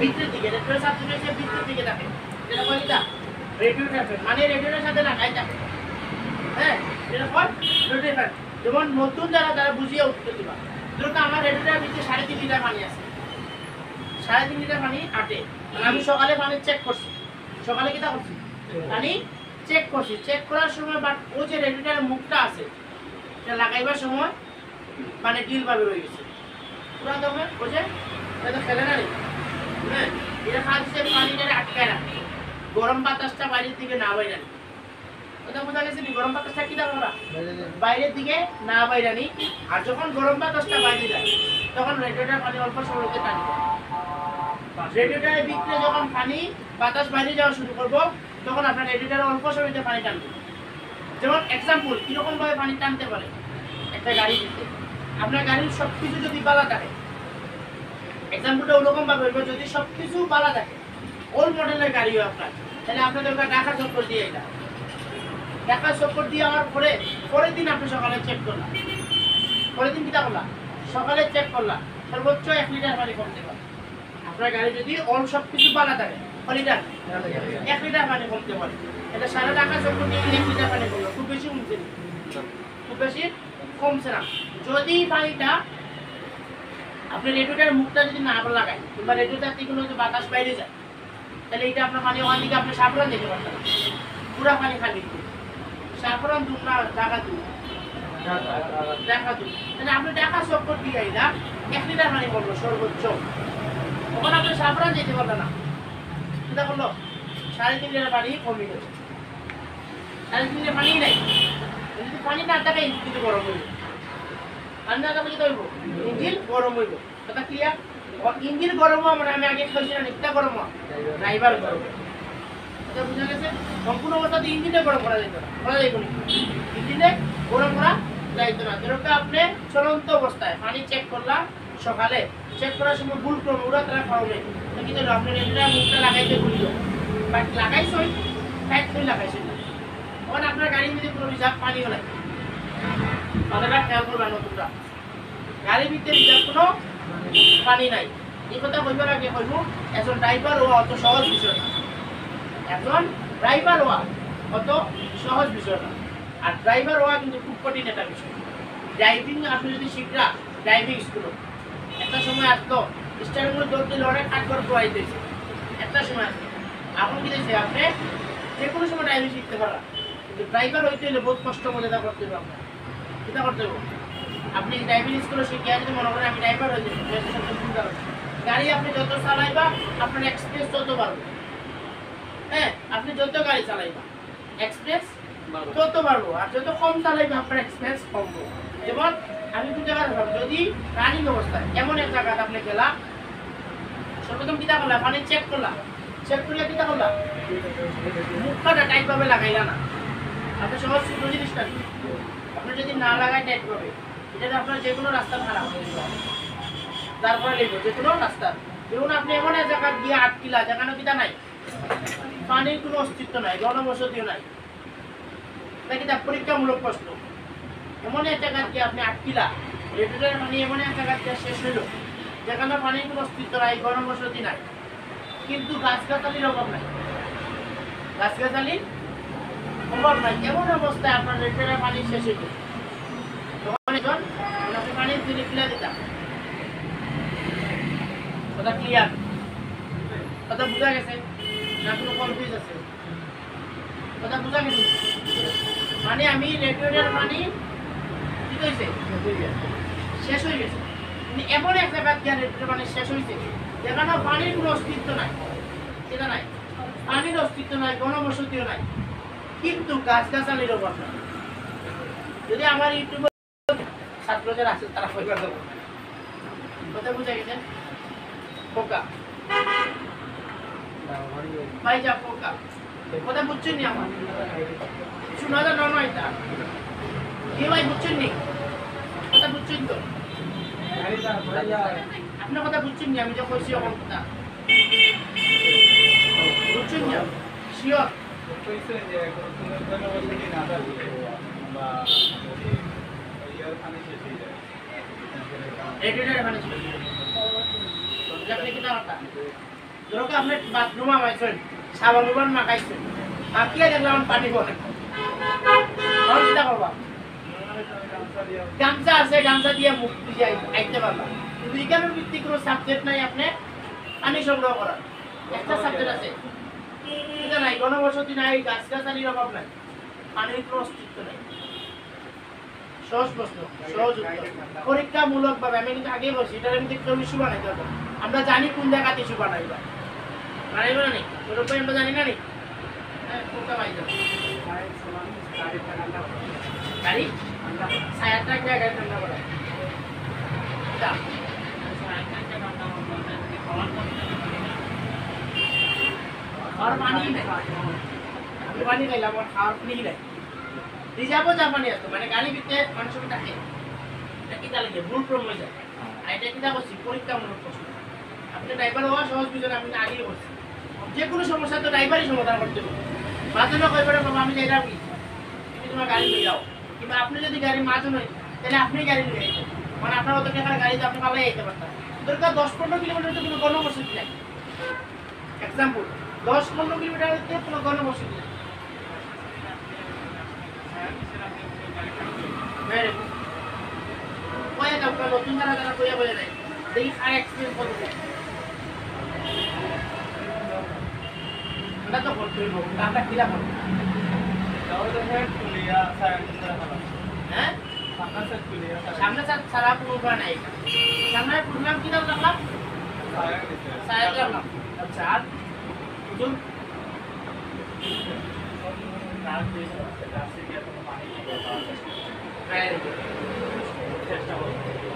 ভিতরের দিকে রেডিওর সাথে রয়েছে ভিতরের দিকে থাকে যেটা বলি তা রেডিওটার ফ্যান মানে রেডিওটার সাথে লাগাই থাকে হ্যাঁ এটা পর রেডিওটার ফ্যান যেমন নতুন যারা বুঝিয়ে উঠতে দিবা ধরো আমার রেডিওটার ভিতরে 3.5 লিটার পানি আছে 3.5 লিটার পানি আটে মানে আমি সকালে পানি চেক করছি সকালে কিটা করছি পানি চেক করছি চেক করার সময় বাট ও যে রেডিওটার মুখটা আছে এটা লাগাইবার সময় মানে ডিল ভাবে রয়ে গেছে পুরা দমে বুঝে এটা তো ফেলে না হ্যাঁ এটা খাচ্ছে পানিটারে আটকায় রাখে গরম বাতাসটা বাইরের দিকে না বাইরে আনি কথা বোঝা গেছে গরম বাতাসটা কি দাঁড়া বাইরের দিকে না বাইরে আনি আর যখন গরম বাতাসটা বাইরে যায় তখন রেডিওটার পানি অল্প সময় টানি রেডিওটারের ভিতরে যখন পানি বাতাস বাইরে যাওয়া শুরু করব তখন আপনার রেডিওটারে অল্প সময়তে পানি টানবে যেমন এক্সাম্পল কিরকম ভাবে পানি টানতে পারে একটা গাড়ি দিতে আপনার গাড়ির সবকিছু যদি বালা থাকে এক্সাম্পলটা ওরকম ভাবে হইব যদি সবকিছু বালা থাকে ওল্ড মডেলের গাড়িও আপনার তাহলে আপনাদের ঢাকা চক্কর দিয়ে এটা ঢাকা চক্কর দিয়ে আমার পরের দিন আপনি সকালে চেক করলাম পরের দিন কিটা করলাম সকালে চেক করলাম সর্বোচ্চ 1 লিটার পানি কমতে পারে আপনার গাড়ি যদি অল সবকিছু বালা থাকে 1 লিটার পানি কমতে পারে এটা সারা ঢাকা চক্কর দিয়ে 1 লিটার পানি কমলো খুব বেশি কমছে খুব বেশি কমছে না যদি পানিটা আপনি রেডিওটার মুখটা যদি না লাগায় কিংবা রেডিওটার থেকে কোনো বাতাস বাইরে যায় তাহলে এটা আপনার পানি ওখান থেকে আপনি সাফরান দিতে পারতেন পুরা পানি খালি সাফরান দুধ না ঢাকা দুধ তাহলে আপনি ঢাকা চক্কর দিয়ে এটা 1 লিটার পানি করলো সর্বোচ্চ ওখানে আপনি সাফরান দিতে পারবেন না চিন্তা করলো 3.5 লিটার পানি কমে গেছে 3.5 লিটার পানি নাই যদি পানি না থাকে ইঞ্জিন গরম হইব পানি না থাকলে কি হইব ইঞ্জিন গরম হইব কথা ক্লিয়ার ইঞ্জিন গরম মানে আমি আগে খেলছি না নিকটা গরম ড্রাইভার গরম এটা বুঝা গেছে সম্পূর্ণ অবস্থাতে ইঞ্জিনে গরম করা যেত না করা যাইব না ইঞ্জিনে গরম করা যাইতো না যেরকম আপনি চলন্ত অবস্থায় পানি চেক করলাম সকালে চেক করার সময় ভুল করুন ওরা তারা খাওয়াবে কিন্তু আপনি রেডিওটার মুখটা লাগাইতে ভুলিল বাট লাগাইছই ফ্যাট করে লাগাইছেন না তখন আপনার গাড়ির মধ্যে কোনো রিজার্ভ পানিও নাই কথাটা খেয়াল করবেন নতুনটা গাড়ির ভিতরে রিজার্ভ কোনো পানি নাই এই কথা বলবার আগে হইব একজন ড্রাইভার হওয়া অত সহজ বিষয় না একজন ড্রাইভার হওয়া অত সহজ বিষয় না আর ড্রাইভার হওয়া কিন্তু খুব কঠিন একটা বিষয় ড্রাইভিং আপনি যদি শিখরা ড্রাইভিং স্কুল একটা সময় আসতো স্টার্টগুলো দৌড়তে লড়ে কাঠগড় প্রবাহ দিয়েছে একটা সময় আসতো এখন কি দিয়েছে আপনি যে কোনো সময় ড্রাইভিং শিখতে পারা কিন্তু ড্রাইভার হইতে হলে বহুত কষ্ট মজা করতে হবে আপনার চিন্তা করতে হবে আপনি ড্রাইভিং স্কুলে শিখে যদি মনে করেন আমি ড্রাইভার হয়ে যাবো গাড়ি আপনি যত চালাইবা আপনার এক্সপ্রেস তত বাড়বে হ্যাঁ আপনি যত গাড়ি চালাইবা এক্সপ্রেস তত বাড়বো আর যত কম চালাইবা আপনার এক্সপ্রেস কমবো যেমন আমি কোন জায়গায় যদি রানিং অবস্থায় এমন এক জায়গায় আপনি গেলাম সর্বপ্রথম কিতা করলাম পানি চেক করলাম চেক করলে কিতা করলাম মুখটা টাইট ভাবে লাগাইলা না আপনি সহজ ছোট জিনিসটা আপনি যদি না লাগাই টাইট ভাবে এটা আপনার যে কোনো রাস্তা খারাপ তারপরে লিখবো যে কোনো রাস্তা যেমন আপনি এমন এক জায়গা গিয়ে আটকিলা যেখানে কিতা নাই পানির কোনো অস্তিত্ব নাই জনবসতিও নাই নাকি তা পরীক্ষামূলক প্রশ্ন এমন এক জায়গা গিয়ে আপনি আটকিলা রেডিওটার পানি এমন এক জায়গা গিয়ে শেষ হইল যেখানে পানির কোনো অস্তিত্ব নাই জনবসতি নাই কিন্তু গাছগাছালির অভাব নাই গাছগাছালির অভাব নাই এমন অবস্থায় আপনার রেডিওটার পানি শেষ হইল তখন একজন আপনি পানির দিকে ফেলে দিতাম কথা ক্লিয়ার কথা বোঝা গেছে না কোনো কনফিউজ আছে কথা বোঝা গেছে মানে আমি রেডিওটার পানি কি হয়েছে শেষ হয়ে গেছে এমন এক জায়গা গিয়ে রেডিওটার পানি শেষ হয়েছে যেখানে পানির কোনো অস্তিত্ব নাই সেটা নাই পানির অস্তিত্ব নাই জনবসতিও নাই কিন্তু গাছগাছালির অভাব নাই যদি আমার ইউটিউবে ছাত্র যারা আছে তারা পরিবার দেবো কথা বুঝা গেছে পোকা ভাই যা পোকা কথা বুঝছেন নি আমার শোনা যা নয় এটা কি ভাই বুঝছেন নি কথা বুঝছেন তো আপনার কথা বুঝছেন নি আমি যা কইছি আমার কথা বুঝছেন নি শিওর কইছে যে কোনো বলতে না থাকলে বা ইয়ার পানি শেষ হয়ে যায় রেডিওটার পানি শেষ হয়ে যায় আপনি কি টাকা ধরো আপনি বাথরুম আমাইছেন সাবান মাখাইছেন মাখিয়ে দেখলাম পানি পড়ে তখন চিন্তা করবা গামছা আছে গামছা দিয়ে মুখ দিয়ে আইতে পারলাম কিন্তু বিজ্ঞানের ভিত্তিক কোনো সাবজেক্ট নাই আপনি পানি সংগ্রহ করার একটা সাবজেক্ট আছে এটা নাই গণবসতি নাই গাছগাছালির অভাব নাই পানির কোনো অস্তিত্ব নাই সহজ প্রশ্ন সহজ উত্তর পরীক্ষামূলকভাবে আমি কিন্তু আগেই বলছি এটার মধ্যে কেউ ইস্যু বানাইতে হবে আমরা জানি কোন জায়গাতে ইস্যু বানাইবা বানাইবো না নি ওরকম আমরা জানি না নি কোনটা পাই যাবে গাড়ি ছায়াটা গাড়ি ঠান্ডা করে আর পানি নেই আমি পানি খাইলাম আর খাওয়ার পানি নেই রিজার্ভও যা পানি আছে মানে গাড়ি ভিতরে মানুষকে থাকে এটা কিটা লাগে ভুল প্রম হয়ে যায় আর এটা কিটা করছি পরীক্ষামূলক প্রশ্ন আপনি ড্রাইভার হওয়া সহজ বুঝেন আপনি আগেই করছি যে কোনো সমস্যা তো ড্রাইভারই সমাধান করতে হবে মাঝে কই পারে বাবা আমি যাইলাম কি তুমি তোমার গাড়ি নিয়ে যাও কিংবা আপনি যদি গাড়ি মাঝে নয় তাহলে আপনি গাড়ি নিয়ে যাইতেন মানে আপনার অত টাকার গাড়িতে আপনি পালাই যেতে পারতেন দরকার 10-15 কিলোমিটার তো কোনো গণবসতি নাই এক্সাম্পল 10-15 কিলোমিটার কোনো গণবসতি নাই কয়ে যাও নতুন যারা যারা কইয়া বলে দেয় দেখি আর এক্সপিরিয়েন্স কত আমরা তো করতেই হোক আমরা কিরা করবো হ্যাঁ সামনে সারা পুরো নাই সামনে প্রোগ্রাম কি দাও রাখলাম সাহেব রাখলাম আচ্ছা আর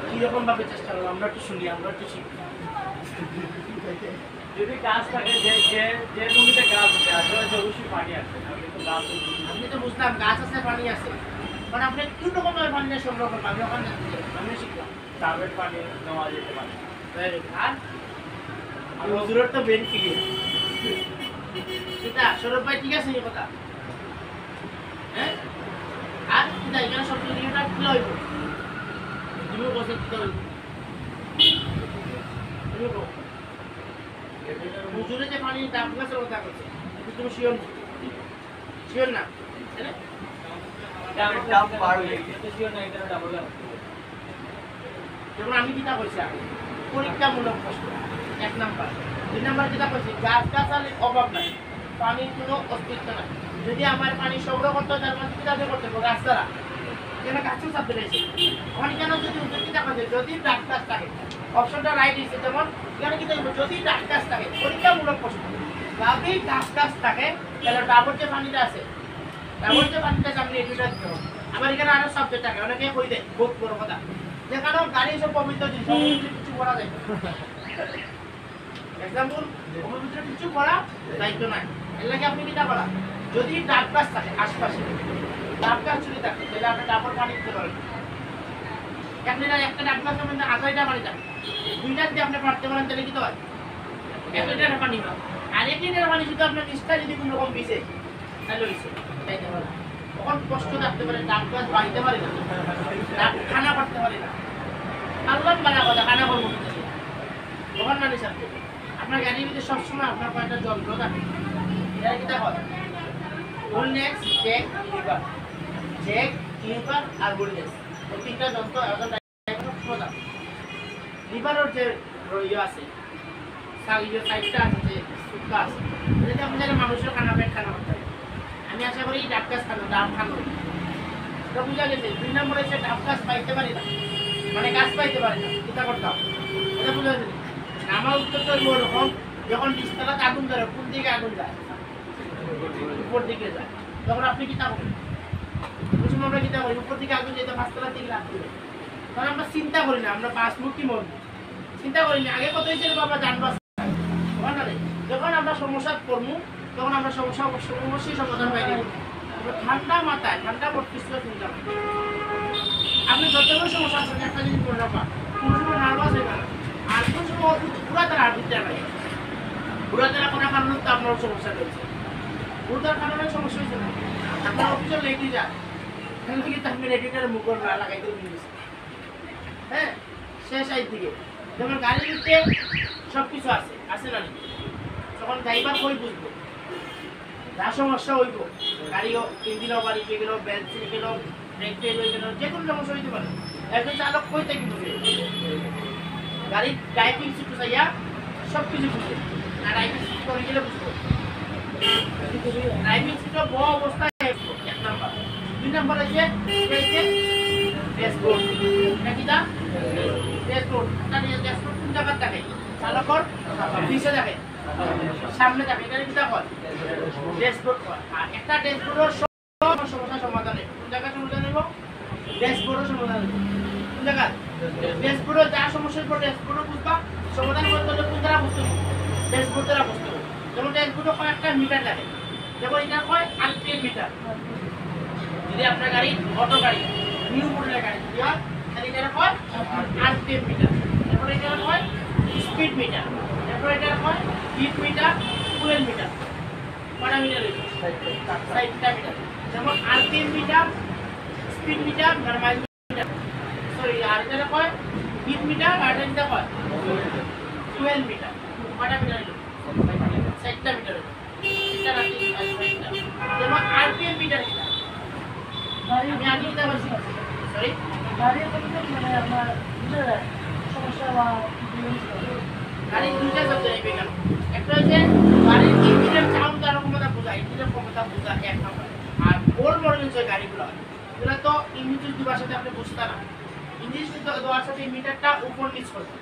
কিরকম ভাবে চেষ্টা করবো আমরা একটু শুনি আমরা একটু শিখি যদি গাছ থাকে যে জমিতে গাছ আছে আসলে অবশ্যই পানি আছে আপনি তো বুঝলাম গাছ আছে পানি আছে মানে আপনি কোন রকম ভাবে পানি সংগ্রহ করবেন আমি ওখানে জানতে আমি শিখলাম টাবের পানি নেওয়া যেতে পারে আর হুজুরের তো বেন ক্লিয়ার সেটা সৌরভ ভাই ঠিক আছে এই কথা হ্যাঁ আর কি তাই কেন সব ভিডিওটা কি হইব তুমি বসে কি হইব হুজুরে যে পানি দাম গাছের কথা করছে তুমি শিওর না যেমন আমি কিতা করছি পরীক্ষামূলক প্রশ্ন 1 নাম্বার 2 নাম্বার কিতা করছি গাছগাছালির অভাব নাই পানির কোনো অস্তিত্ব নাই যদি আমার পানি সংগ্রহ করতে হয় তার মধ্যে কিতা করতে হবে গাছ দ্বারা কেন গাছের সাথে রয়েছে ওখানে কেন যদি কিতা করছে যদি ডাক্তার থাকে অপশনটা রাইট হয়েছে যেমন এখানে কিতা যদি ডাক্তার থাকে পরীক্ষামূলক প্রশ্ন যদি গাছ থাকে তাহলে ডাবর যে পানিটা আছে ডাবর যে পানিটা আপনি এটুটা দিতে হবে আমার এখানে আরো সাবজেক্ট থাকে অনেকে কই দেয় খুব বড় কথা যেখানে গাড়ি সব পবিত্র জিনিস কিছু করা যায় এক্সাম্পল পবিত্র কিছু করা দায়িত্ব নাই এর লাগে আপনি কিটা করা যদি ডাব গাছ থাকে আশপাশে ডাব গাছ যদি থাকে তাহলে আপনি ডাবর পানি দিতে পারেন একটা ডাব গাছের মধ্যে 8 লিটার পানি থাকে 2 লিটার দিয়ে আপনি পারতে পারেন তাহলে কি হয় 1 লিটার পানি হয় আর 1 লিটার পানি যদি আপনার নিষ্ঠা যদি কোনো রকম বিষে তাহলে হইছে তাইতে পারে তখন কষ্ট থাকতে পারে ডাব গাছ বাড়িতে পারে না ডাব খানা করতে পারে না আল্লাহ বালা কথা খানা করবো তখন মানে সাথে আপনার গাড়ির ভিতরে সবসময় আপনার কয়েকটা যন্ত্র থাকে এটা কিটা হয় হোলনেস চেক লিভার আর হোলনেস এই তিনটা যন্ত্র এখন প্রধান লিভারের যে ইয়ে আছে সাইডটা আছে যে সুক্কা আছে যদি আপনি জানেন মানুষের পেট খানা করতে হবে আমি আশা করি ডাব গাছ ডাব খানো এটা বুঝা গেছে 2 নম্বরে হচ্ছে ডাব গাছ পাইতে পারি না মানে গাছ পাইতে পারি না চিন্তা করতাম এটা বুঝা গেছে আমার উত্তরটা ওরকম যখন বিস্তলাতে আগুন ধরে কোন দিকে আগুন যায় উপর দিকে যায় তখন আপনি কিতা করবেন বুঝুন আমরা কিতা করি উপর দিকে আগুন যেতে 5 তলা দিকে লাগবে তখন আমরা চিন্তা করি না আমরা বাসমুখী মন চিন্তা করি না আগে কত হয়েছিল বাবা জানবাস যখন আমরা সমস্যা করবো তখন আমরা সমস্যার সমাধান পাই দেবো ঠান্ডা মাথায় ঠান্ডা করতেছিল চিন্তা আপনি যতগুলো সমস্যা আছেন একটা জিনিস করে রাখা কোনো সময় নার্ভাস হয়ে গেল আর কোনো সময় পুরা তারা হাত দিতে পারে পুরা তারা কোনো কারণে তো আপনার সমস্যা রয়েছে পুরার কারণে সমস্যা হয়েছে না আপনার অফিসে লেগে যায় কিন্তু আপনি রেডিটার মুখ লাগাইতে হ্যাঁ শেষ আই দিকে যেমন গাড়ির ভিতরে সব কিছু আছে আছে না নাকি? তখন ড্রাইভার কই বুঝবো যা সমস্যা হইব গাড়িও ইঞ্জিনও বাড়ি পেয়ে গেল বেল্ট ছিঁড়ে গেল ব্রেক ফেল হয়ে গেল যে কোনো সমস্যা হইতে পারে একজন চালক কই থেকে বুঝবে গাড়ির ড্রাইভিং সিট চাইয়া সব কিছু বুঝবে আর ড্রাইভিং সিট করে গেলে বুঝবো ড্রাইভিং সিটও বড় অবস্থায় এক নাম্বার দুই নাম্বার আছে ড্যাশবোর্ড নাকি দা ড্যাশবোর্ড ড্যাশবোর্ড কোন জায়গায় থাকে চালকর পিছে থাকে সামনে থাকে এটা কি হয় ড্যাশবোর্ড আর একটা ড্যাশবোর্ডের সব সমস্যা সমাধান কোন জায়গায় সমাধান হইব ড্যাশবোর্ডের সমাধান হইব কোন জায়গা ড্যাশবোর্ডে যা সমস্যা পড়ে ড্যাশবোর্ড বুঝবা সমাধান করতে হলে কোন দ্বারা বুঝতে হবে ড্যাশবোর্ড দ্বারা বুঝতে হবে যেমন ড্যাশবোর্ডে কয়েকটা মিটার লাগে যেমন এটা হয় আরপিএম মিটার যদি আপনার গাড়ি অটো গাড়ি নিউ মডেলের গাড়ি যদি হয় তাহলে এটা হয় আরপিএম মিটার তারপরে এটা হয় স্পিড মিটার তারপরে এটা হয় হিট মিটার ফুয়েল মিটার কটা মিটার সাইডটা মিটার যেমন RPM meter speed meter normal meter sorry আর এটা হয় হিট মিটার আর এটা হয় ফুয়েল মিটার কটা মিটার সাইডটা মিটার এটা রাখি যেমন আরপিএম মিটার এটা আমি আগে এটা বলছি সরি গাড়ির ক্ষেত্রে মানে আমার সমস্যা বা গাড়ির দুইটা শব্দ নেই কেন একটা হচ্ছে গাড়ির ইঞ্জিনের সাউন্ড তার ক্ষমতা বোঝায় ইঞ্জিনের ক্ষমতা বোঝা এক নম্বর আর ওল্ড মডেলের যে গাড়িগুলো এগুলো তো ইঞ্জিন দুবার সাথে আপনি বুঝতে না ইঞ্জিন দুবার সাথে মিটারটা উপর নিচ করবে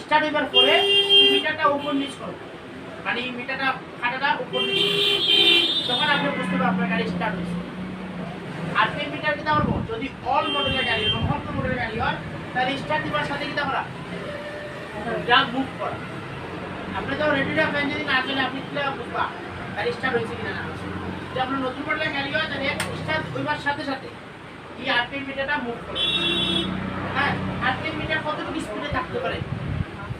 স্টার্ট হইবার পরে মিটারটা উপর নিচ করবে মানে মিটারটা কাটাটা উপর নিচ তখন আপনি বুঝতে পারবেন আপনার গাড়ি স্টার্ট হয়েছে আরপিএম মিটার কি দাও যদি অল মডেলের গাড়ি নতুন মডেলের গাড়ি হয় তাহলে স্টার্ট দিবার সাথে কি দাও ড্রাম মুভ করা আপনি তো রেডি রাখবেন যদি না চলে আপনি কি বুঝবা গাড়ি স্টার্ট হয়েছে কিনা না যদি আপনার নতুন মডেলের গাড়ি হয় তাহলে স্টার্ট হইবার সাথে সাথে এই আরপিএম মিটারটা মুভ করে হ্যাঁ আরপিএম মিটার কতটুকু স্পিডে থাকতে পারে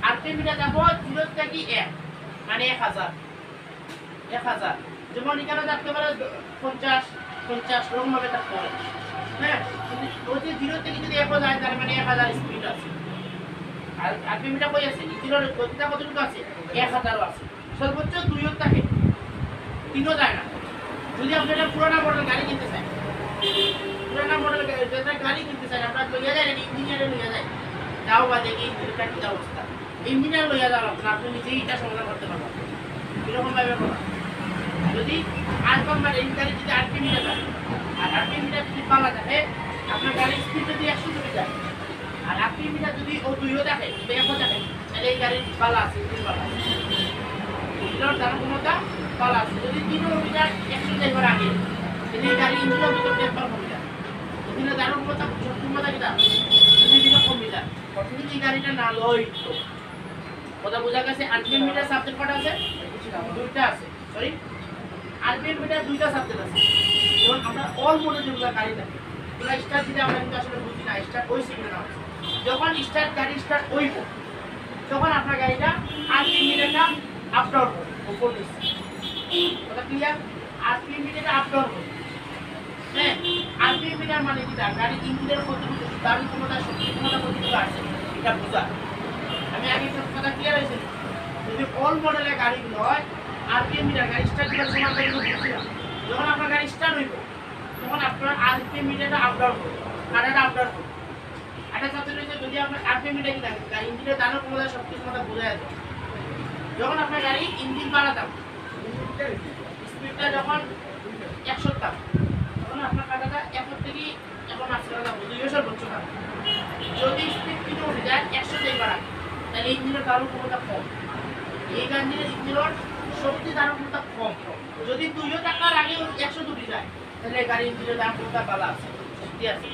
আরপিএম মিটার যাবো 0 থেকে 1 মানে 1000 যেমন এখানে থাকতে পারে 50 রকম ভাবে থাকতে পারে হ্যাঁ ওই যে 0 থেকে যদি 1 যায় তার মানে 1000 স্পিড আছে আর আরপিএম মিটার কই আছে ইঞ্জিনের গতিটা কতটুকু আছে 1000 আছে সর্বোচ্চ 2 থাকে 3 যায় না যদি আপনি একটা পুরোনো মডেল গাড়ি কিনতে চান পুরোনো মডেল গাড়ি কিনতে চান আপনার লইয়া যায় নাকি ইঞ্জিনিয়ারে লইয়া যায় তাও বাদে কি ইঞ্জিনটা কি অবস্থা ইঞ্জিনিয়ার লইয়া যাওয়া আপনি নিজেই এটা সমাধান করতে পারবেন এরকম ভাবে করা যদি আরপিএম মানে গাড়ি যদি আরপিএম মিটার থাকে আর আরপিএম মিটার যদি পালা থাকে আপনার গাড়ির স্পিড যদি 100 চলে যায় আর আরপিএম মিটার যদি ও 2 থাকে 1 থাকে তাহলে এই গাড়ির পালা আছে ইঞ্জিন পালা আছে এটার দাম ক্ষমতা পালা আছে যদি 3 মিটার 100 যাইবার আগে তাহলে এই গাড়ি ইঞ্জিনের ভিতর টেম্পার কমে যায় এখানে দাম ক্ষমতা ক্ষমতা কি দাম যদি দিন কমে যায় প্রথমে এই গাড়িটা না লই তো কথা বোঝা গেছে আরপিএম মিটার সাবজেক্ট কত আছে দুইটা আছে সরি আরপিএম মিটার দুইটা সাবজেক্ট আছে যেমন আমরা অল মডেল যেগুলো গাড়ি থাকে ওগুলো স্টার্ট দিলে আমরা কিন্তু আসলে বুঝি না স্টার্ট ওই সিগন্যাল আছে যখন স্টার্ট গাড়ি স্টার্ট হইব তখন আপনার গাড়িটা আরপিএম মিটারটা আপ ডাউন হবে উপর নিচে কথা ক্লিয়ার আরপিএম মিটারটা আপ ডাউন হবে হ্যাঁ আরপিএম মিটার মানে কি গাড়ি ইঞ্জিনের কতটুকু দারুণ ক্ষমতা শক্তি ক্ষমতা কতটুকু আছে এটা বোঝা আমি আগে সব কথা ক্লিয়ার হয়েছে যদি অল মডেলের গাড়িগুলো হয় আরপিএম মিটার গাড়ি স্টার্ট করার সময় গাড়ি বুঝছি না যখন আপনার গাড়ি স্টার্ট হইব তখন আপনার আরপিএম মিটারটা আপ ডাউন হবে কাটাটা আপ ডাউন হবে একটা সাথে রয়েছে যদি আপনার আরপিএম মিটার কি থাকে গাড়ি ইঞ্জিনের দারুণ ক্ষমতা শক্তি ক্ষমতা বোঝা যায় যখন আপনার গাড়ি ইঞ্জিন বাড়াতাম স্পিডটা যখন 100 থাকবে তখন আপনার কাটাটা 1 থেকে এখন 80 টাকা 200 সর্বোচ্চ না যদি স্পিড কিনে উঠে যায় 100 থেকে বাড়ায় তাহলে ইঞ্জিনের দারুণ ক্ষমতা কম এই গাড়ির ইঞ্জিনের শক্তি দারুণ ক্ষমতা কম যদি 200 টাকার আগে 100 দুটি যায় তাহলে গাড়ির ইঞ্জিনের দারুণ ক্ষমতা ভালো আছে শক্তি আছে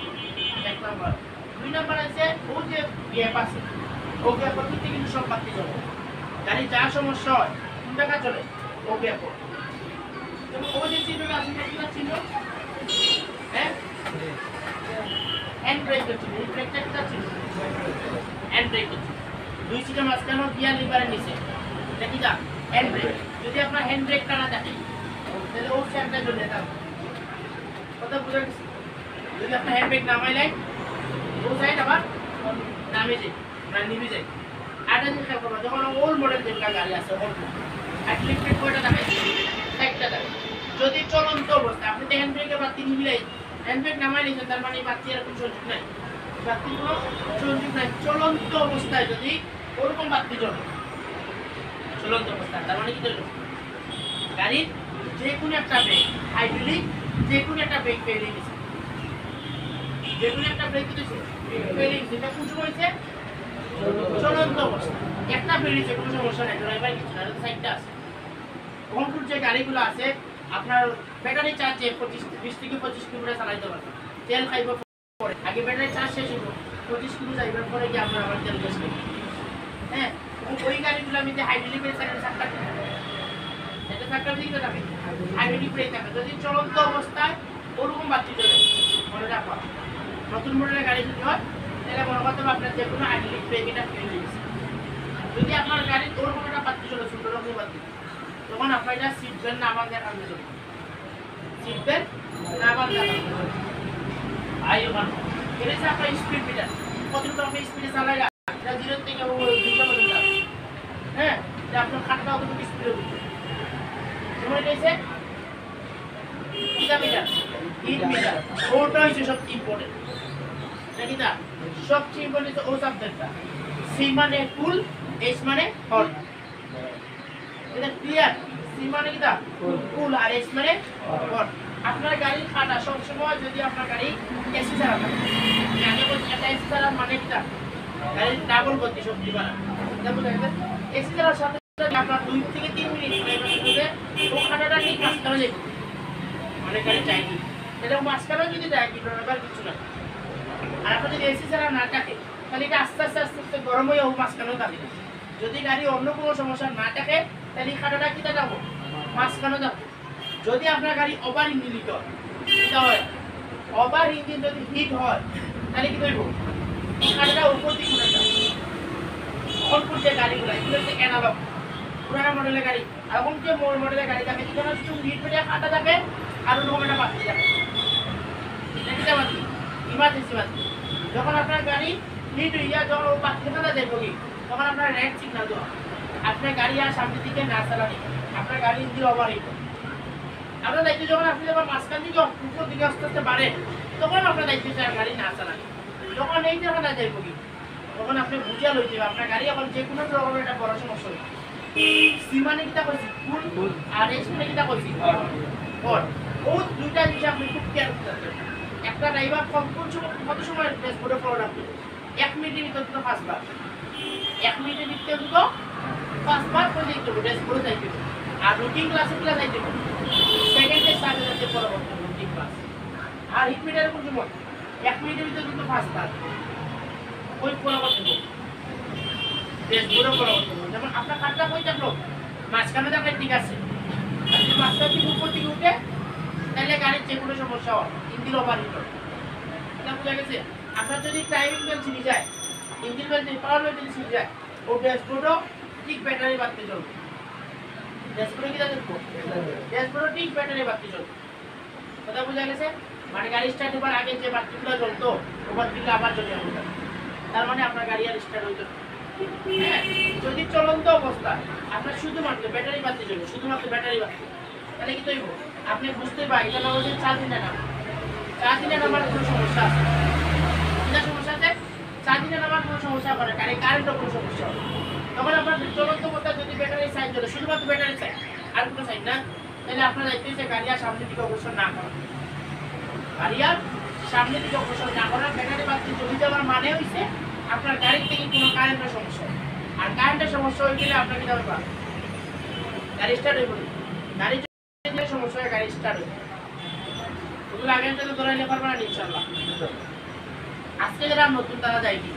এক নম্বর দুই নম্বর আছে ও যে গ্যাপ আছে ও গ্যাপের ভিত্তি কিন্তু সব বাড়তে যাবে গাড়ির যা সমস্যা হয় কোন টাকা চলে ও গ্যাপ যেমন ও যে চিহ্নটা আছে সেটা চিহ্ন হ্যাঁ হ্যান্ড ব্রেক চিহ্ন এই ব্রেকটা চিহ্ন হ্যান্ড ব্রেক দুই সিটের মাঝখানে গিয়ার লিভারের নিচে এটা কি হ্যান্ড ব্রেক যদি আপনার হ্যান্ড ব্রেকটা না থাকে তাহলে ও স্ট্যান্ডটা চলে যেতে কথা বুঝা গেছে যদি আপনার হ্যান্ড ব্রেক নামাই লাই ও সাইড আবার নামে যায় মানে নিভে যায় আটা দিন খেয়াল করবো যখন ওল্ড মডেল যেগুলা গাড়ি আছে ওল্ড হাইড্রোলিক ব্রেক কয়টা থাকে একটা থাকে যদি চলন্ত অবস্থা আপনি তো হ্যান্ড ব্রেকের বাতি নিলেই হ্যান্ড ব্রেক নামাই নিয়েছেন তার মানে বাতি এরকম সংযোগ নাই বাতির কোনো সংযোগ নাই চলন্ত অবস্থায় যদি ওরকম বাতি জ্বলে চলন্ত অবস্থায় তার মানে কি চলবে গাড়ির যে কোনো একটা ব্রেক হাইড্রোলিক যে কোনো একটা ব্রেক ফেলে গেছে যে কোনো একটা ব্রেক দিয়েছে ফেলে গেছে এটা কোন সময় হয়েছে চলন্ত অবস্থা একটা বেরিয়েছে কোনো সমস্যা নেই ড্রাইভার কিছু না সাইডটা আছে কন্ট্রোল যে গাড়িগুলো আছে আপনার ব্যাটারি চার্জে 20 থেকে 25 কিলোমিটার চালাইতে পারবেন তেল খাইব পরে আগে ব্যাটারি চার্জ শেষ হইব 25 কিলো যাইবার পরে কি আপনার আবার তেল শেষ হবে হ্যাঁ ওই গাড়িগুলো আমি যে হাইড্রোলিক ব্রেক সাইকেল চাকা এটা চাকা দিকে যাবে হাইড্রোলিক ব্রেক থাকে যদি চলন্ত অবস্থায় ওরকম বাতি জ্বলে মনে রাখবা নতুন মডেলের গাড়ি যদি হয় তাহলে মনে করতে হবে আপনার যে কোনো হাইড্রোলিক ব্রেক এটা ফেল হয়ে গেছে যদি আপনার গাড়ি ওরকম একটা বাতি জ্বলে সুন্দর রকম বাতি তখন আপনার এটা সিট বেল্ট না বাঁধলে কাজ হবে সিট বেল্ট না বাঁধলে আই ওয়ান এটা হচ্ছে আপনার স্পিড মিটার কতটুকু আপনি স্পিডে চালাইলা এটা 0 থেকে 200 পর্যন্ত হ্যাঁ এটা আপনার খাটটা কতটুকু স্পিডে উঠবে যেমন এটা হচ্ছে মিটার হিট মিটার ওটা হচ্ছে সবচেয়ে ইম্পর্টেন্ট নাকি না সবচেয়ে ইম্পর্টেন্ট ও সাবজেক্টটা সি মানে কুল এস মানে হট এটা ক্লিয়ার সি মানে কি দা কুল আর এস মানে হট আপনার গাড়ির খাটা সব সময় যদি আপনার গাড়ি এসি ছাড়া থাকে আগে বলছি এটা এসি ছাড়া মানে কি দা গাড়ির ডাবল গতি শক্তি বাড়া এটা বুঝাইতে এসি ছাড়ার সাথে সাথে আপনার 2 থেকে 3 মিনিট ড্রাইভার ও খাটাটা ঠিক কাজ করে যাবে মানে গাড়ি চাইনি এটা মাঝখানে যদি যায় কি ড্রাইভার কিছু না আর আপনি যদি এসি ছাড়া না থাকে তাহলে এটা আস্তে আস্তে গরম হয়ে ও মাঝখানেও থাকে যদি গাড়ি অন্য কোনো সমস্যা না থাকে তাহলে খাটাটা কিটা যাবো মাঝখানে যাবো যদি আপনার গাড়ি ওভার ইঞ্জিন হিট হয় ওভার ইঞ্জিন যদি হিট হয় তাহলে কি করবো খাটাটা উপর দিকে উঠে যাবে অল্প যে গাড়িগুলো এগুলো হচ্ছে অ্যানালগ পুরানো মডেলের গাড়ি এখন যে মডেলের গাড়ি থাকে এখানে শুধু হিট পেটে খাটা যাবে আর অন্য একটা বাতি যাবে এটা বাতি ইমার্জেন্সি বাতি যখন আপনার গাড়ি হিট হইয়া যখন ও বাতি খাটা যাবে কি তখন আপনার রেড সিগন্যাল দেওয়া আপনার গাড়ি আর সামনের দিকে না চালানি আপনার গাড়ি ইঞ্জিন ওভার হিট আপনার দায়িত্ব যখন আপনি যখন মাঝখান দিকে উপর দিকে আস্তে আস্তে বাড়ে তখন আপনার দায়িত্ব গাড়ি না চালানি যখন এই জায়গা না যাইব কি তখন আপনি বুঝিয়া লইতে আপনার গাড়ি এখন যে কোনো রকমের একটা বড় সমস্যা হবে সি মানে কিটা কইছি ফুল আর এস মানে কিটা কইছি হট ও দুইটা জিনিস আপনি খুব কেয়ার করতে হবে একটা ড্রাইভার কত সময় ড্যাশবোর্ডে ফলো রাখবে 1 মিনিটের ভিতর তো 5 বার 1 মিনিটের ভিতর তো 5 বার করে দিতে হবে ড্যাশবোর্ডে যাইতে হবে আর রুটিন ক্লাসে যাইতে হবে সেকেন্ডে সাথে সাথে পরবর্তী রুটিন ক্লাস আর হিট মিটারে কোন সময় 1 মিনিটের ভিতর তো 5 বার ওই পরবর্তী ড্যাশবোর্ডে পরবর্তী যেমন আপনার কাটটা কই থাকলো মাঝখানে থাকলে ঠিক আছে আর যদি মাঝখান থেকে উপর দিকে উঠে তাহলে গাড়ির যে কোনো সমস্যা হয় ইঞ্জিন ওভার হিট হয় এটা বোঝা গেছে আপনার যদি টাইমিং বেল ছিঁড়ে যায় ইঞ্জিন বেল যদি পাওয়ার বেল যদি ছিঁড়ে যায় ও ড্যাশবোর্ডও ঠিক ব্যাটারি বাড়তে চলবে ড্যাশবোর্ডে কি দেখবো ড্যাশবোর্ডও ঠিক ব্যাটারি বাড়তে চলবে কথা বোঝা গেছে মানে গাড়ি স্টার্ট হবার আগে যে বাতিগুলো জ্বলতো ও বাতিগুলো আবার জ্বলে যাবে তার মানে আপনার গাড়ি আর স্টার্ট হইতো হ্যাঁ যদি চলন্ত অবস্থা আপনার শুধুমাত্র ব্যাটারি বাতি জ্বলবে শুধুমাত্র ব্যাটারি বাতি তাহলে কি তৈব আপনি বুঝতে পারেন এটা বলছে 4 দিনে নাম 4 দিনে নামার কোনো সমস্যা আছে কিনা সমস্যা আছে 4 দিনে নামার কোনো সমস্যা করে গাড়ি কারেন্টের কোনো সমস্যা হবে তখন আপনার চলন্ত অবস্থা যদি ব্যাটারি সাইড জ্বলে শুধুমাত্র ব্যাটারি সাইড আর কোনো সাইড না তাহলে আপনার দায়িত্ব হচ্ছে গাড়ি আর সামনের দিকে অগ্রসর না করা গাড়ি আর সামনের দিকে অগ্রসর না করা ব্যাটারি বাতি জ্বলে যাওয়ার মানে হচ্ছে আপনার গাড়ির থেকে কোনো কারেন্টের সমস্যা আর কারেন্টের সমস্যা হয়ে গেলে আপনার কি হবে গাড়ি স্টার্ট হয়ে পড়বে গাড়ি সমস্যা হয় গাড়ি স্টার্ট হয়ে ওগুলো আগে থেকে ধরে নিতে পারবেন ইনশাআল্লাহ আজকে যারা নতুন তারা যায় কি